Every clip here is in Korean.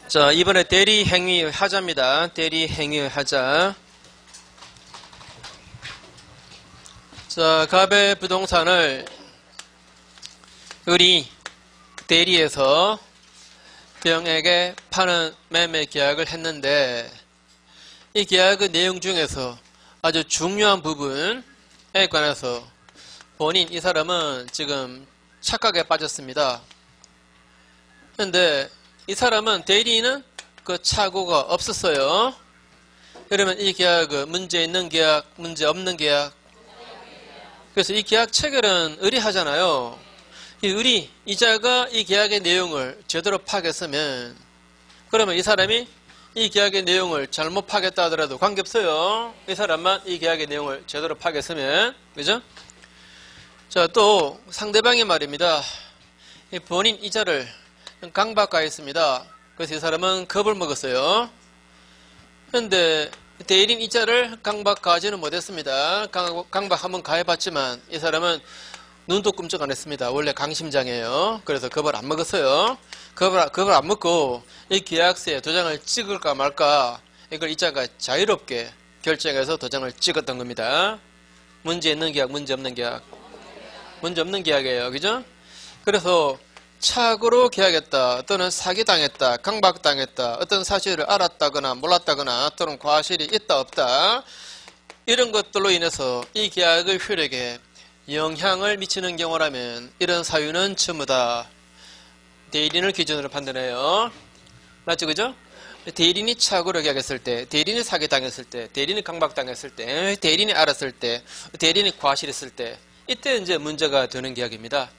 자, 이번에 대리행위의 하자입니다. 대리행위의 하자. 자, 갑의 부동산을 을이 대리해서 병에게 파는 매매 계약을 했는데 이 계약의 내용 중에서 아주 중요한 부분에 관해서 본인 이 사람은 지금 착각에 빠졌습니다. 그런데 이 사람은 대리인은 그 착오가 없었어요. 그러면 이 계약은 문제 있는 계약, 문제 없는 계약. 그래서 이 계약 체결은 을이 하잖아요. 이 을이 이자가 이 계약의 내용을 제대로 파악했으면 그러면 이 사람이 이 계약의 내용을 잘못 파악했다 하더라도 관계없어요. 이 사람만 이 계약의 내용을 제대로 파악했으면. 그죠? 자, 또 상대방이 말입니다. 본인 이자를 강박가했습니다. 그래서 이 사람은 겁을 먹었어요. 그런데 대리인 이자를 강박가하지는 못했습니다. 강박 한번 가해봤지만 이 사람은 눈도 끔찍 안 했습니다. 원래 강심장이에요. 그래서 겁을 안 먹었어요. 겁을 안 먹고 이 계약서에 도장을 찍을까 말까 이걸 이자가 자유롭게 결정해서 도장을 찍었던 겁니다. 문제 있는 계약, 문제 없는 계약. 문제 없는 계약이에요. 그죠? 그래서 착오로 계약했다 또는 사기당했다, 강박당했다, 어떤 사실을 알았다거나 몰랐다거나 또는 과실이 있다 없다 이런 것들로 인해서 이 계약의 효력에 영향을 미치는 경우라면 이런 사유는 전부다 대리인을 기준으로 판단해요. 맞죠? 그죠? 대리인이 착오로 계약했을 때, 대리인이 사기당했을 때, 대리인이 강박당했을 때, 대리인이 알았을 때, 대리인이 과실했을 때 이때 이제 문제가 되는 계약입니다.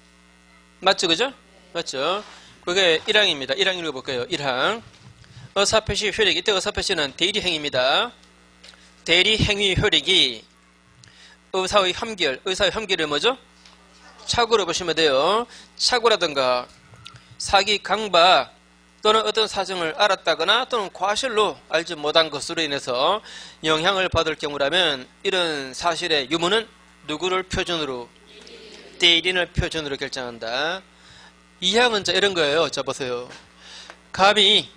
맞죠? 그죠? 맞죠? 그게 1항입니다. 1항 읽어볼게요. 1항. 의사표시 효력. 이때 의사표시는 대리행위입니다. 대리행위 효력이 의사의 혐결. 의사의 혐결이 뭐죠? 착오로 보시면 돼요. 착오라든가 사기, 강박 또는 어떤 사정을 알았다거나 또는 과실로 알지 못한 것으로 인해서 영향을 받을 경우라면 이런 사실의 유무는 누구를 표준으로? 대리인을 표준으로 결정한다. 이항은 자 이런 거예요. 자 보세요. 갑이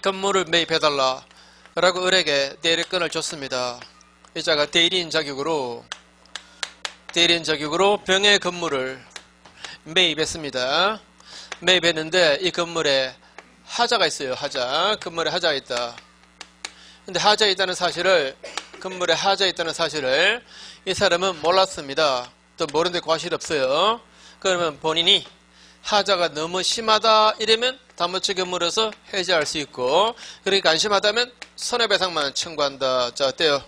건물을 매입해달라 라고 을에게 대리권을 줬습니다. 이자가 대리인 자격으로 병의 건물을 매입했습니다. 매입했는데 이 건물에 하자가 있어요. 하자. 건물에 하자가 있다. 근데 하자가 있다는 사실을 건물에 하자가 있다는 사실을 이 사람은 몰랐습니다. 또 모르는데 과실이 없어요. 그러면 본인이 하자가 너무 심하다 이러면 담보채 물어서 해지할 수 있고 그러니까 안 심하다면 손해배상만 청구한다. 자 어때요?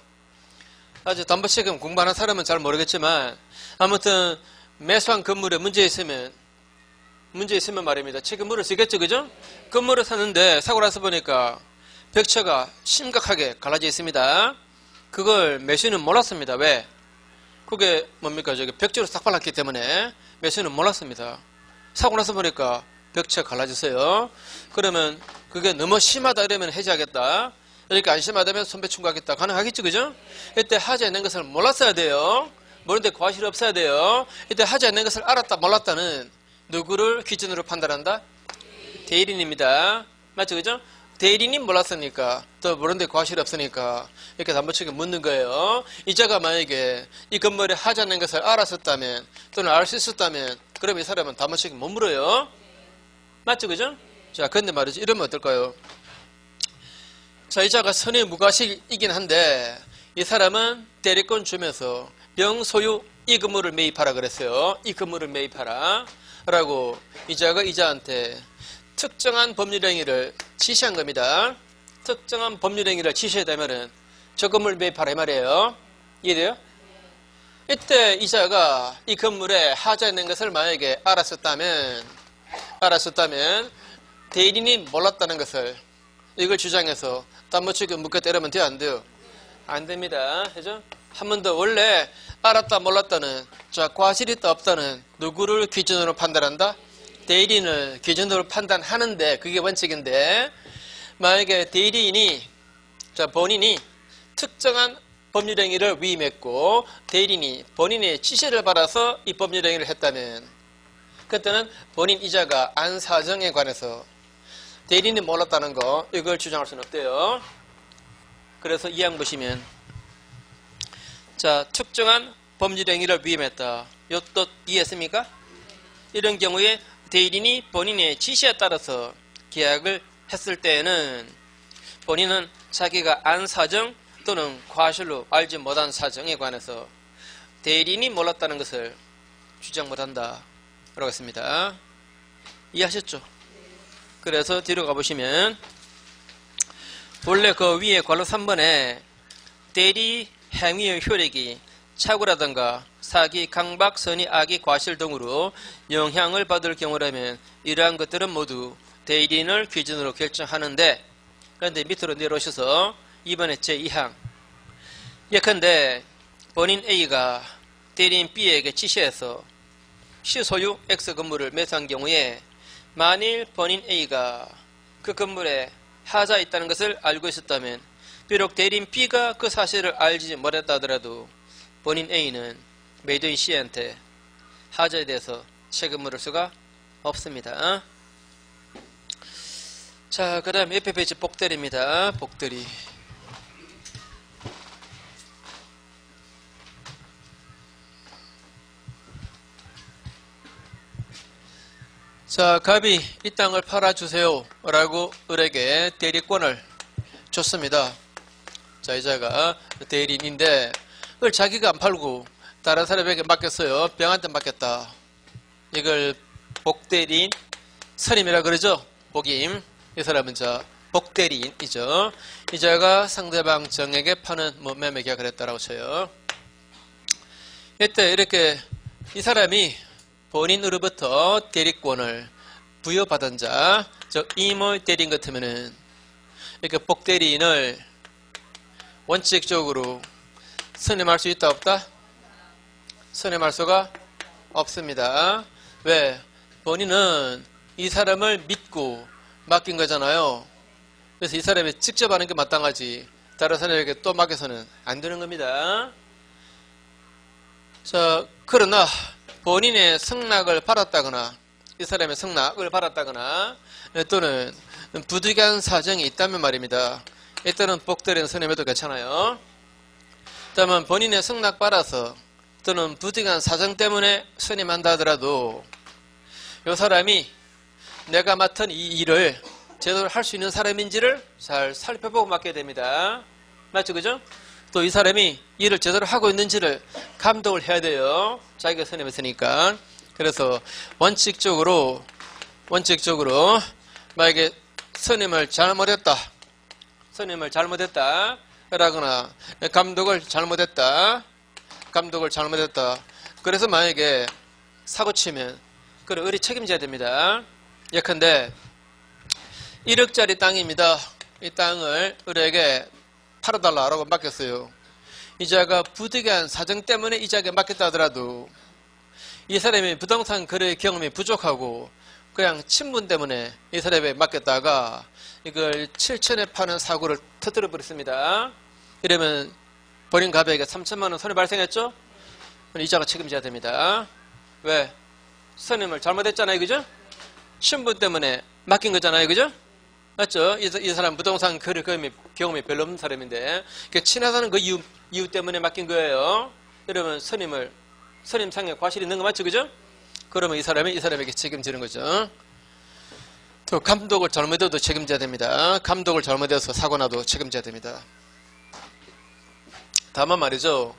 아주 담보채금 공부하는 사람은 잘 모르겠지만 아무튼 매수한 건물에 문제 있으면 말입니다. 채금 물을 수 있겠죠. 그죠? 건물을 샀는데 사고 나서 보니까 벽체가 심각하게 갈라져 있습니다. 그걸 매수인은 몰랐습니다. 왜? 그게 뭡니까? 저기 벽지로 싹 발랐기 때문에 매수인은 몰랐습니다. 사고 나서 보니까 벽체가 갈라졌어요. 그러면 그게 너무 심하다 이러면 해지하겠다. 이렇게 안 심하다면 손배 청구하겠다. 가능하겠죠. 그죠? 이때 하지 않는 것을 몰랐어야 돼요. 모르는데 과실이 없어야 돼요. 이때 하지 않는 것을 알았다 몰랐다는 누구를 기준으로 판단한다? 대리인입니다. 맞죠? 그죠? 대리인이 몰랐으니까 또 모르는데 과실이 없으니까 이렇게 담보채금 묻는 거예요. 이자가 만약에 이 건물에 하지 않는 것을 알았었다면 또는 알 수 있었다면 그럼 이 사람은 담보채금 못 물어요. 맞죠? 그죠? 자, 근데 말이죠. 이러면 어떨까요? 자, 이자가 선의 무과실이긴 한데 이 사람은 대리권 주면서 명소유 이 건물을 매입하라 그랬어요. 이 건물을 매입하라 라고 이자가 이자한테 특정한 법률행위를 지시한 겁니다. 특정한 법률행위를 지시하다면은 저 건물 매입하라 이 말이에요. 이해돼요? 이때 이자가 이 건물에 하자 있는 것을 만약에 알았었다면 대리인이 몰랐다는 것을 이걸 주장해서 담보채금 묻겠다 이러면 돼요? 안 돼요? 안 됩니다. 그죠? 한 번 더 원래 알았다 몰랐다는 자 과실이 있다 없다는 누구를 기준으로 판단한다? 대리인을 기준으로 판단하는데 그게 원칙인데 만약에 대리인이 자 본인이 특정한 법률행위를 위임했고 대리인이 본인의 지시를 받아서 이 법률행위를 했다면 그때는 본인 이자가 안 사정에 관해서 대리인이 몰랐다는 거 이걸 주장할 수는 없대요. 그래서 이 항 보시면 자 특정한 법률 행위를 위임했다. 요 뜻 이해했습니까? 이런 경우에 대리인이 본인의 지시에 따라서 계약을 했을 때에는 본인은 자기가 안 사정 또는 과실로 알지 못한 사정에 관해서 대리인이 몰랐다는 것을 주장 못한다 라고 했습니다. 이해하셨죠? 그래서 뒤로 가보시면 본래 그 위에 괄호 3번에 대리 행위의 효력이 착오라든가 사기, 강박, 선의, 악의, 과실 등으로 영향을 받을 경우라면 이러한 것들은 모두 대리인을 기준으로 결정하는데, 그런데 밑으로 내려오셔서 이번에 제2항 예컨대 본인 A가 대리인 B에게 지시해서 시소유 X 건물을 매수한 경우에 만일 본인 A가 그 건물에 하자가 있다는 것을 알고 있었다면 비록 대리인 B가 그 사실을 알지 못했다 하더라도 본인 A는 매도인 C한테 하자에 대해서 책임을 물을 수가 없습니다. 자, 그 다음 옆에 페이지 복대리입니다. 복대리. 자, 갑이 이 땅을 팔아주세요 라고 을에게 대리권을 줬습니다. 자, 이자가 대리인인데 그걸 자기가 안 팔고 다른 사람에게 맡겼어요. 병한테 맡겼다. 이걸 복대리인 선임이라 그러죠. 복임. 이 사람은 자 복대리인이죠. 이자가 상대방 정에게 파는 매매 계약을 했다라고 쳐요. 이때 이렇게 이 사람이 본인으로부터 대리권을 부여받은 자, 즉 임의 대리인 같으면은 이렇게 복대리인을 원칙적으로 선임할 수 있다 없다? 선임할 수가 없습니다. 왜? 본인은 이 사람을 믿고 맡긴 거잖아요. 그래서 이 사람이 직접 하는 게 마땅하지 다른 사람에게 또 맡겨서는 안 되는 겁니다. 자, 그러나 본인의 승낙을 받았다거나 이 사람의 승낙을 받았다거나 또는 부득이한 사정이 있다면 말입니다. 이때는 복대리인 선임해도 괜찮아요. 다만 본인의 승낙 받아서 또는 부득이한 사정 때문에 선임한다 하더라도 이 사람이 내가 맡은 이 일을 제대로 할 수 있는 사람인지를 잘 살펴보고 맡게 됩니다. 맞죠? 그죠? 또 이 사람이 일을 제대로 하고 있는지를 감독을 해야 돼요. 자기가 선임했으니까. 그래서 원칙적으로 만약에 선임을 잘못했다 라거나 감독을 잘못했다 그래서 만약에 사고치면 그걸 을이 책임져야 됩니다. 예컨대 1억짜리 땅입니다. 이 땅을 을에게 팔아달라고 맡겼어요. 이자가 부득이한 사정 때문에 이자에게 맡겼다 하더라도 이 사람이 부동산 거래 경험이 부족하고 그냥 친분 때문에 이 사람에게 맡겼다가 이걸 7천에 파는 사고를 터뜨려 버렸습니다. 이러면 본인 갑에게 3천만 원 손해 발생했죠? 이자가 책임져야 됩니다. 왜? 선임을 잘못했잖아요. 그죠? 친분 때문에 맡긴 거잖아요. 그죠? 맞죠? 이 사람 부동산 거래 경험이 별로 없는 사람인데 친하다는 그 이유 때문에 맡긴 거예요. 이러면 선임상의 과실이 있는 거 맞죠? 그죠? 그러면 이 사람에게 책임지는 거죠. 또 감독을 잘못해도 책임져야 됩니다. 감독을 잘못해서 사고 나도 책임져야 됩니다. 다만 말이죠.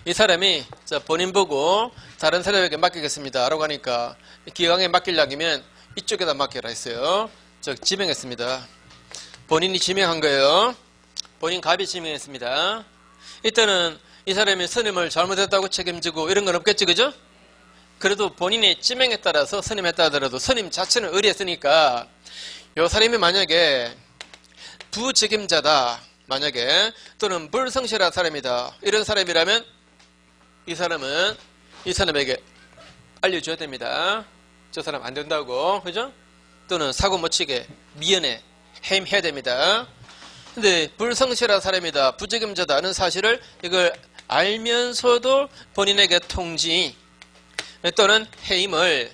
이 사람이 본인 보고 다른 사람에게 맡기겠습니다 라고 하니까 기강에 맡기려면 이쪽에다 맡겨라 했어요. 즉 지명했습니다. 본인이 지명한 거예요. 본인 갑이 지명했습니다. 이때는 이 사람이 선임을 잘못했다고 책임지고 이런 건 없겠지. 그죠? 그래도 본인의 지명에 따라서 선임했다 하더라도 선임 자체는 의리했으니까 이 사람이 만약에 부책임자다 또는 불성실한 사람이다 이런 사람이라면 이 사람에게 알려줘야 됩니다. 저 사람 안 된다고. 그죠? 또는 사고 못 치게 미연에 해임해야 됩니다. 근데 불성실한 사람이다 부책임자다는 사실을 이걸 알면서도 본인에게 통지 또는 해임을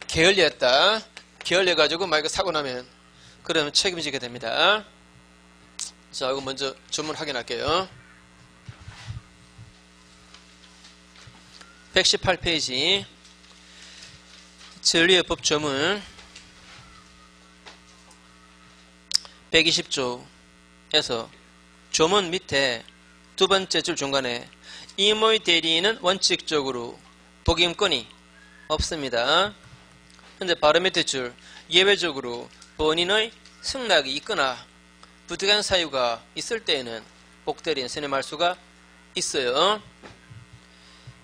게을리했다 게을러가지고 만약에 사고 나면 그러면 책임지게 됩니다. 자, 이거 먼저 주문 확인할게요. 118페이지 진리의 법 조문 120조에서 조문 밑에 두 번째 줄 중간에 임의 대리인은 원칙적으로 복임권이 없습니다. 근데 바로 밑에 줄 예외적으로 본인의 승낙이 있거나 부득이한 사유가 있을 때에는 복대리인 선임할 수가 있어요.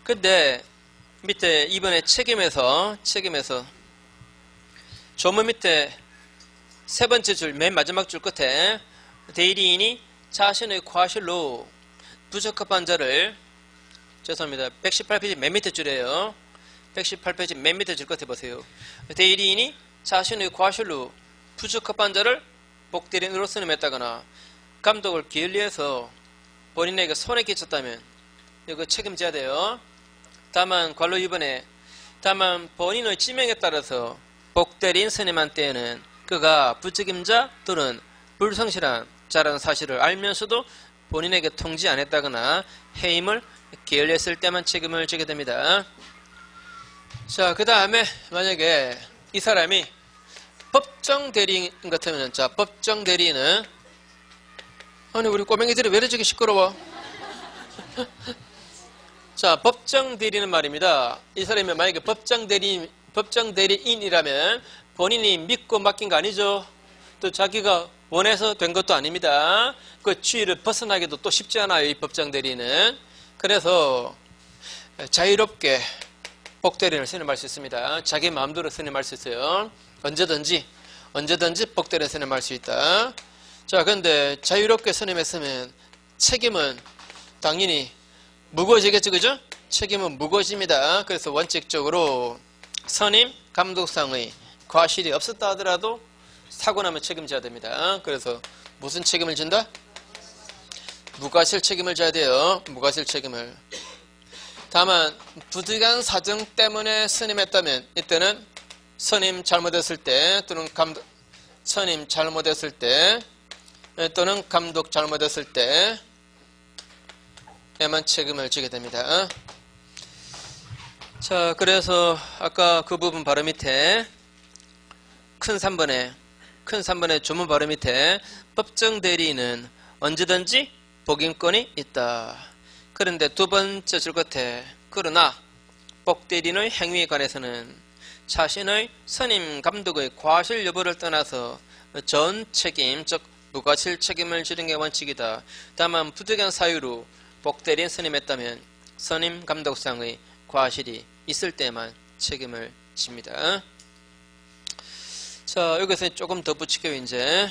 근데 밑에 이번에 책임에서 조문 밑에 세 번째 줄 맨 마지막 줄 끝에 대리인이 자신의 과실로 부적합한 자를 죄송합니다. 118페이지 맨 밑에 줄이에요. 118페이지 맨 밑에 줄 끝에 보세요. 대리인이 자신의 과실로 부적합한 자를 복대리인으로 선임했다거나 감독을 게을리해서 본인에게 손해 끼쳤다면 이거 책임져야 돼요. 다만 관로 위반에 다만 본인의 지명에 따라서 복대리인 선임한 때에는 그가 부책임자 또는 불성실한 자라는 사실을 알면서도 본인에게 통지 안 했다거나 해임을 게을리했을 때만 책임을 지게 됩니다. 자, 그 다음에 만약에 이 사람이 법정 대리인 같으면, 자, 법정 대리인은 아니 우리 꼬맹이들이 왜 이렇게 시끄러워? 자, 법정 대리인은 말입니다. 이 사람이 만약에 법정 대리인이라면 본인이 믿고 맡긴 거 아니죠? 또 자기가 원해서 된 것도 아닙니다. 그 추위를 벗어나기도 또 쉽지 않아요, 이 법정 대리인은. 그래서 자유롭게 복대리인을 선임할 수 있습니다. 자기 마음대로 선임할 수 있어요. 언제든지 복대리인 선임할 수 있다. 자, 근데 자유롭게 선임했으면 책임은 당연히 무거워지겠죠, 그죠? 책임은 무거워집니다. 그래서 원칙적으로 선임 감독상의 과실이 없었다 하더라도 사고 나면 책임져야 됩니다. 그래서 무슨 책임을 진다? 무과실 책임을 져야 돼요. 무과실 책임을. 다만 부득이한 사정 때문에 선임했다면 이때는 선임 잘못했을 때 또는 선임 잘못했을 때 또는 감독 잘못했을 때에만 책임을 지게 됩니다. 자, 그래서 아까 그 부분 바로 밑에 큰 3번의 조문 바로 밑에 법정 대리인은 언제든지 복임권이 있다. 그런데 두 번째 줄 끝에 그러나 복대리인의 행위에 관해서는 자신의 선임 감독의 과실 여부를 떠나서 전 책임, 즉 무과실 책임을 지는 게 원칙이다. 다만 부득이한 사유로 복대리인 선임했다면 선임 감독상의 과실이 있을 때만 책임을 집니다. 자, 여기서 조금 더 붙일게요, 이제.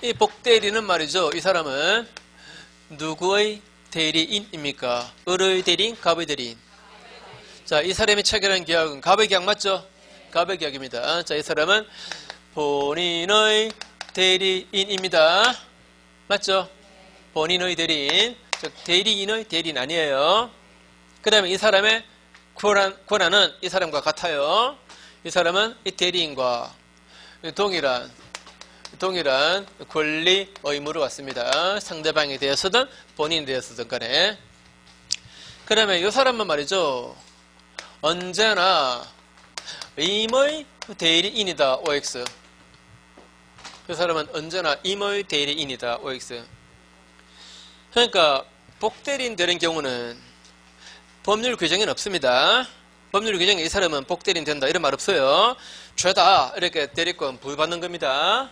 이 복대리는 말이죠. 이 사람은 누구의 대리인입니까? 을의 대리인, 갑의 대리인. 자, 이 사람이 체결한 계약은 갑의 계약 맞죠? 갑의 계약입니다. 자, 이 사람은 본인의 대리인입니다. 맞죠? 본인의 대리인. 즉, 대리인의 대리인 아니에요. 그 다음에 이 사람의 권한은 이 사람과 같아요. 이 사람은 이 대리인과 동일한 권리, 의무를 갖습니다. 상대방에 대해서든 본인에 대해서든 간에. 그 다음에 이 사람은 말이죠. 언제나 임의 대리인이다, OX. 이 사람은 언제나 임의 대리인이다, OX. 그러니까 복대리인 되는 경우는 법률 규정에는 없습니다. 법률 규정에 이 사람은 복대리인 된다 이런 말 없어요. 죄다 이렇게 대리권 부여받는 겁니다.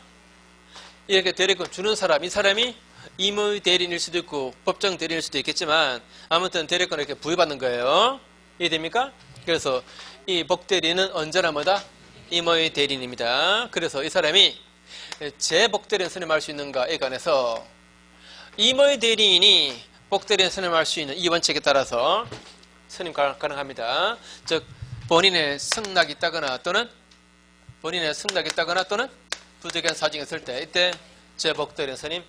이렇게 대리권 주는 사람, 이 사람이 임의 대리인일 수도 있고 법정 대리인일 수도 있겠지만 아무튼 대리권을 이렇게 부여받는 거예요. 이해됩니까? 그래서 이 복대리인은 언제나 뭐다? 임의 대리인입니다. 그래서 이 사람이 제 복대리인 선임할 수 있는가에 관해서 임의 대리인이 복대리인 선임할 수 있는 이 원칙에 따라서 선임 가능합니다. 즉 본인의 승낙이 있다거나 또는 부득이한 사정이 있을 때 이때 재복대리인 선임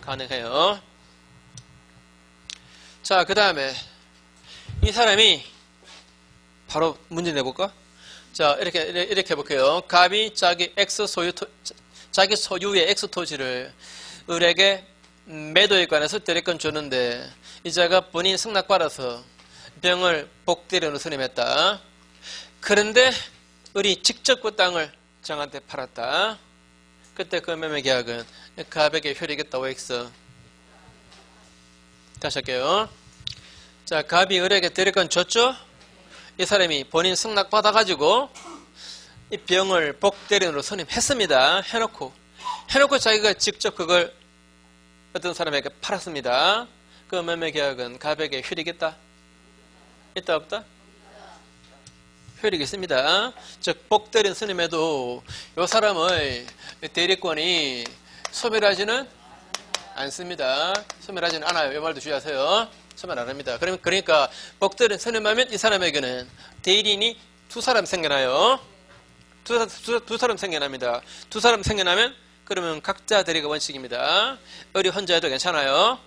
가능해요. 자, 그 다음에 이 사람이 바로 문제 내볼까? 자, 이렇게 볼게요. 갑이 자기 소유의 X 토지를 을에게 매도에 관해서 대리권 줬는데 이자가 본인 승낙받아서 병을 복대리인으로 선임했다. 그런데 을이 직접 그 땅을 정한테 팔았다. 그때 그 매매 계약은 갑에게 효력있다고 X. 다시 할게요. 자, 갑이 을에게 대리권 줬죠? 이 사람이 본인 승낙 받아가지고 이 병을 복대리인으로 선임했습니다. 해놓고 자기가 직접 그걸 어떤 사람에게 팔았습니다. 그 매매 계약은 갑에게 효력이 있다? 있다 없다? 효력이 있습니다. 즉 복대리인 선임에도 이 사람의 대리권이 소멸하지는 않습니다. 소멸하지는 않아요. 이 말도 주의하세요. 소멸 안 합니다. 그러니까 복대리인 선임하면 이 사람에게는 대리인이 두 사람 생겨나요. 두 사람 생겨납니다. 두 사람 생겨나면 그러면 각자 대리가 원칙입니다. 을이 혼자 해도 괜찮아요.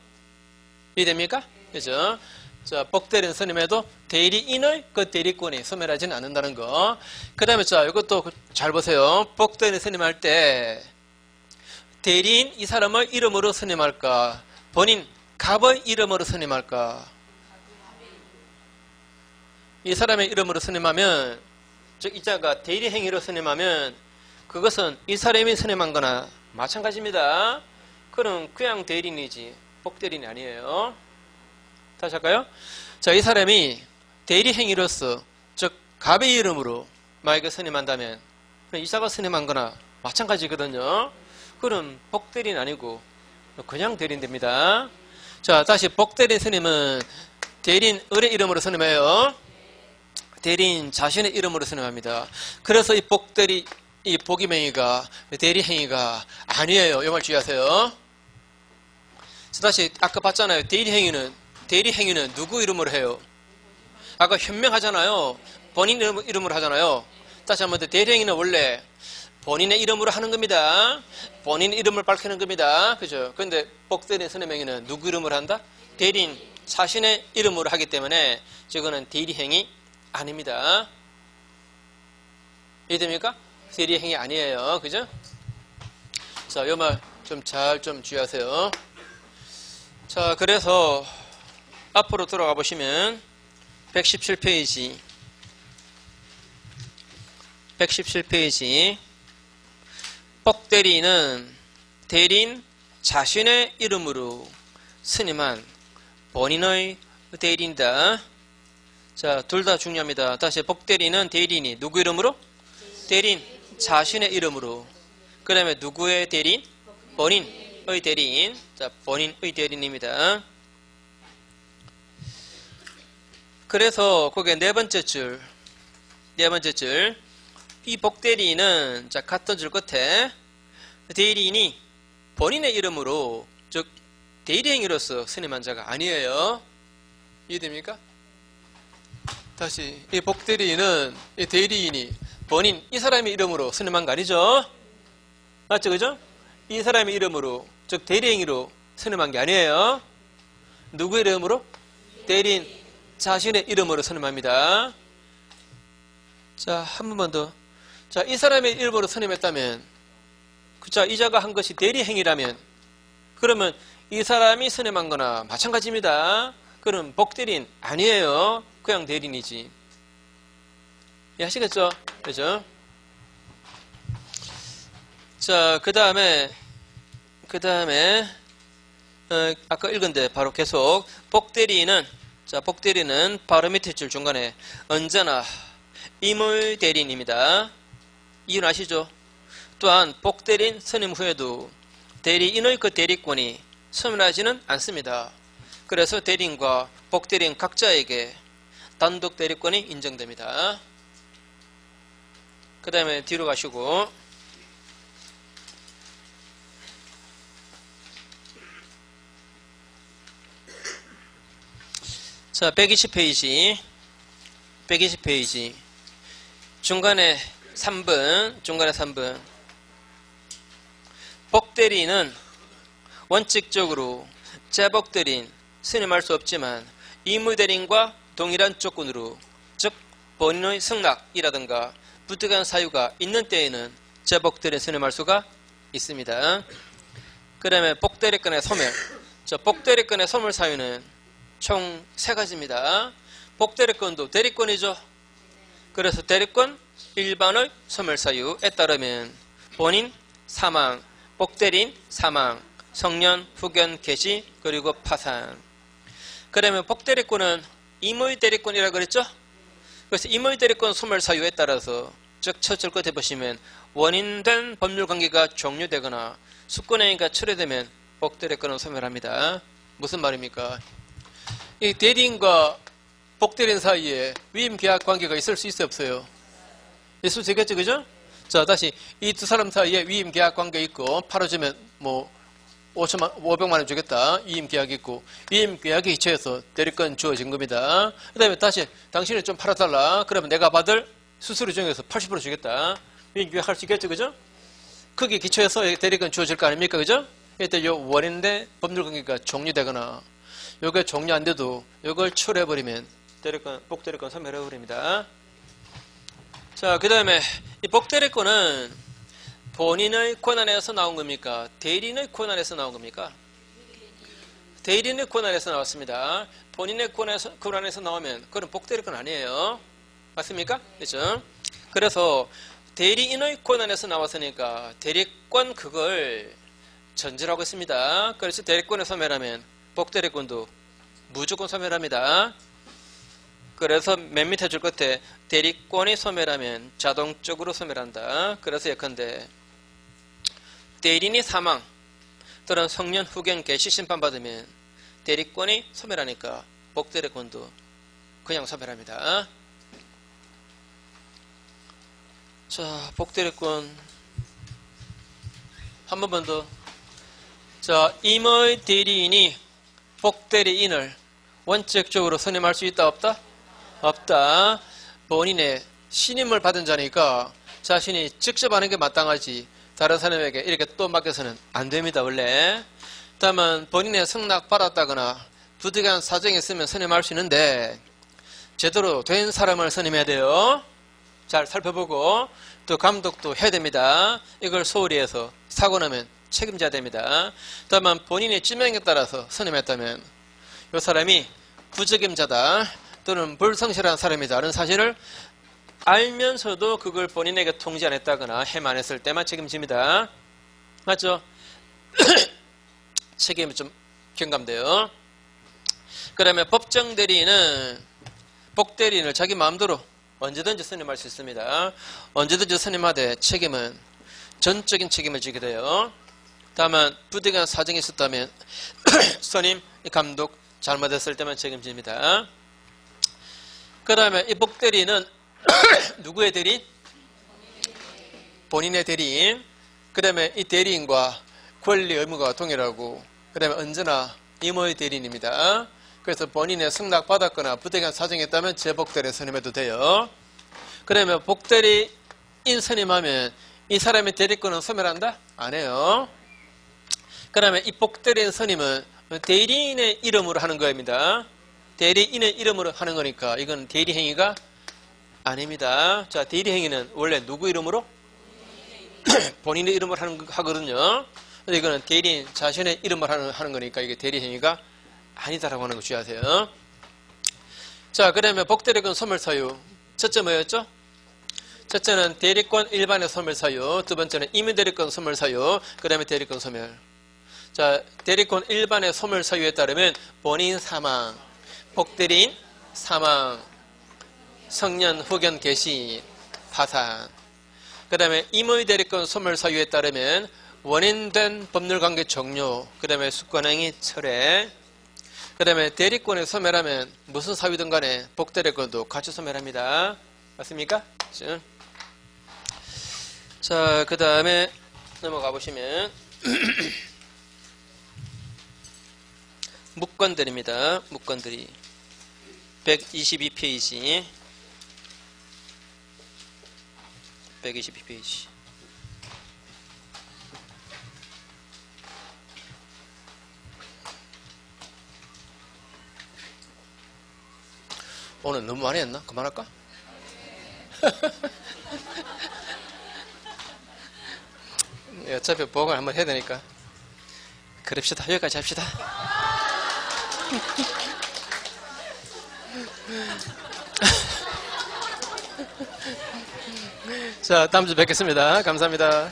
이해됩니까? 그죠? 자, 복대리인 선임에도 대리인의 그 대리권이 소멸하지는 않는다는 거. 그 다음에 자, 이것도 잘 보세요. 복대리인 선임할 때 대리인 이 사람을 이름으로 선임할까? 본인 갑의 이름으로 선임할까? 이 사람의 이름으로 선임하면, 즉 이자가 대리 행위로 선임하면 그것은 이 사람이 선임한 거나 마찬가지입니다. 그럼 그냥 대리인이지 복대리인이 아니에요. 다시 할까요? 자, 이 사람이 대리 행위로서, 즉 갑의 이름으로 만약에 선임한다면 이자가 선임한 거나 마찬가지거든요. 그럼 복대리인 아니고 그냥 대리인 됩니다. 자, 다시 복대리인 선임은 대리인 을의 이름으로 선임해요. 대리인 자신의 이름으로 선임합니다. 그래서 이 복임행위가 대리행위가 아니에요. 이 말 주의하세요. 자, 다시 아까 봤잖아요. 대리행위는 누구 이름으로 해요? 아까 현명하잖아요. 본인 이름으로 하잖아요. 다시 한번 더, 대리행위는 원래 본인의 이름으로 하는 겁니다. 본인 이름을 밝히는 겁니다. 그죠? 그런데 복대리인 선임행위는 누구 이름으로 한다? 대리인 자신의 이름으로 하기 때문에 저거는 대리행위 아닙니다. 이해됩니까? 대리행위 아니에요. 그죠? 자, 이 말 좀 잘 주의하세요. 자, 그래서 앞으로 들어가 보시면 117페이지 복대리인은 대리인 자신의 이름으로 선임한 본인의 대리인이다. 자, 둘 다 중요합니다. 다시 복대리인은 대리인이 누구 이름으로? 대리인 자신의 이름으로. 그 다음에 누구의 대리인? 본인의 대리인. 자, 본인의 대리인입니다. 그래서 거기에 네 번째 줄. 이 복대리인은 자, 같은 줄 끝에 대리인이 본인의 이름으로, 즉 대리행위로서 선임한 자가 아니에요. 이해됩니까? 다시 이 복대리인은 이 대리인이 본인 이 사람의 이름으로 선임한 거 아니죠? 맞죠? 그죠? 이 사람의 이름으로, 즉 대리행위로 선임한 게 아니에요. 누구의 이름으로? 대리인 자신의 이름으로 선임합니다. 자, 한 번만 더. 자, 이 사람의 이름으로 선임했다면, 자, 이자가 한 것이 대리행위라면, 그러면 이 사람이 선임한 거나 마찬가지입니다. 그럼 복대리인 아니에요. 그냥 대리인이지. 이해하시겠죠? 그죠? 자, 그 다음에 아까 읽은데 바로 계속 복대리인은 바로 밑에 줄 중간에 언제나 임의 대리인입니다. 이유는 아시죠? 또한 복대리인 선임 후에도 대리인의 그 대리권이 소멸하지는 않습니다. 그래서 대리인과 복대리인 각자에게 단독 대리권이 인정됩니다. 그 다음에 뒤로 가시고 자, 120페이지 중간에 3번 복대리인은 원칙적으로 재복대리인 선임할 수 없지만 임의대리인과 동일한 조건으로, 즉 본인의 승낙이라든가 부득이한 사유가 있는 때에는 제복대리인 선임할 수가 있습니다. 그 다음에 복대리권의 소멸. 복대리권의 소멸 사유는 총 3가지입니다. 복대리권도 대리권이죠. 그래서 대리권 일반의 소멸 사유에 따르면 본인 사망, 복대리인 사망, 성년, 후견, 개시, 그리고 파산. 그러면 복대리권은 임의 대리권이라고 그랬죠? 그래서 임의 대리권 소멸 사유에 따라서 즉 첫째 끝에 보시면 원인된 법률관계가 종료되거나 수권행위가 철회되면 복대리권은 소멸합니다. 무슨 말입니까? 이 대리인과 복대리인 사이에 위임계약 관계가 있을 수 있어요, 없어요? 있을 수 있겠죠, 그죠? 자, 다시 이 두 사람 사이에 위임계약 관계 있고 팔아주면 뭐 500만 원 주겠다. 위임계약이 있고 위임계약에 기초해서 대리권 주어진 겁니다. 그 다음에 다시 당신이 좀 팔아달라. 그러면 내가 받을 수수료 중에서 80% 주겠다. 위임계약 할 수 있겠죠, 그죠? 거기에 기초해서 대리권 주어질 거 아닙니까, 그죠? 이때 요 원인의 법률관계가 종료되거나 요게 종료 안 돼도 요걸 철회해버리면 복대리권 소멸해버립니다. 자, 그 다음에 이 복대리권은 본인의 권한에서 나온 겁니까? 대리인의 권한에서 나온 겁니까? 대리인의 권한에서 나왔습니다. 본인의 권한에서 나오면 그건 복대리권 아니에요. 맞습니까? 그렇죠? 그래서 대리인의 권한에서 나왔으니까 대리권 그걸 전제라고 했습니다. 그래서 대리권을 소멸하면 복대리권도 무조건 소멸합니다. 그래서 맨 밑에 줄 끝에 대리권이 소멸하면 자동적으로 소멸한다. 그래서 예컨대 대리인이 사망 또는 성년 후견 개시 심판받으면 대리권이 소멸하니까 복대리권도 그냥 소멸합니다. 자, 복대리권 한 번만 더. 자, 임의 대리인이 복대리인을 원칙적으로 선임할 수 있다, 없다? 없다. 본인의 신임을 받은 자니까 자신이 직접 하는 게 마땅하지 다른 사람에게 이렇게 또 맡겨서는 안 됩니다, 원래. 다만 본인의 승낙 받았다거나 부득이한 사정이 있으면 선임할 수 있는데 제대로 된 사람을 선임해야 돼요. 잘 살펴보고 또 감독도 해야 됩니다. 이걸 소홀히 해서 사고 나면 책임져야 됩니다. 다만 본인의 지명에 따라서 선임했다면 이 사람이 부적임자다 또는 불성실한 사람이다라는 사실을 알면서도 그걸 본인에게 통지 안 했다거나 해임 안 했을 때만 책임집니다. 맞죠? 책임이 좀 경감돼요. 그러면 법정 대리인은 복대리인을 자기 마음대로 언제든지 선임할 수 있습니다. 언제든지 선임하되 책임은 전적인 책임을 지게 돼요. 다만 부득이한 사정이 있었다면 선임, 감독 잘못했을 때만 책임집니다. 그 다음에 이 복대리인은 누구의 대리인? 본인의 대리인. 그 다음에 이 대리인과 권리 의무가 동일하고 그 다음에 언제나 임의 대리인입니다. 그래서 본인의 승낙 받았거나 부득이한 사정이 있다면 재복대리인 선임해도 돼요. 그 다음에 복대리인 선임하면 이 사람의 대리권은 소멸한다? 안 해요. 그 다음에 이 복대리인 선임은 대리인의 이름으로 하는 겁니다. 대리인의 이름으로 하는 거니까 이건 대리행위가 아닙니다. 자, 대리행위는 원래 누구 이름으로? 본인의 이름으로 하거든요. 근데 이거는 대리인 자신의 이름으로 하는 거니까 이게 대리행위가 아니다라고 하는 거 주의하세요. 자, 그 다음에 복대리권 소멸 사유. 첫째 뭐였죠? 첫째는 대리권 일반의 소멸 사유. 두 번째는 임의대리권 소멸 사유. 그 다음에 대리권 소멸. 자, 대리권 일반의 소멸 사유에 따르면 본인 사망, 복대리인 사망, 성년 후견 개시, 파산. 그 다음에 임의 대리권 소멸 사유에 따르면 원인된 법률관계 종료, 그 다음에 수권행위 철회, 그 다음에 대리권을 소멸하면 무슨 사유든 간에 복대리권도 같이 소멸합니다. 맞습니까? 자, 그 다음에 넘어가 보시면 묵건들입니다. 묵건들이 122페이지 122페이지 오늘 너무 많이 했나? 그만할까? 어차피 보강을 한번 해야 되니까. 그럽시다. 여기까지 합시다. 자, 다음 주 뵙겠습니다. 감사합니다.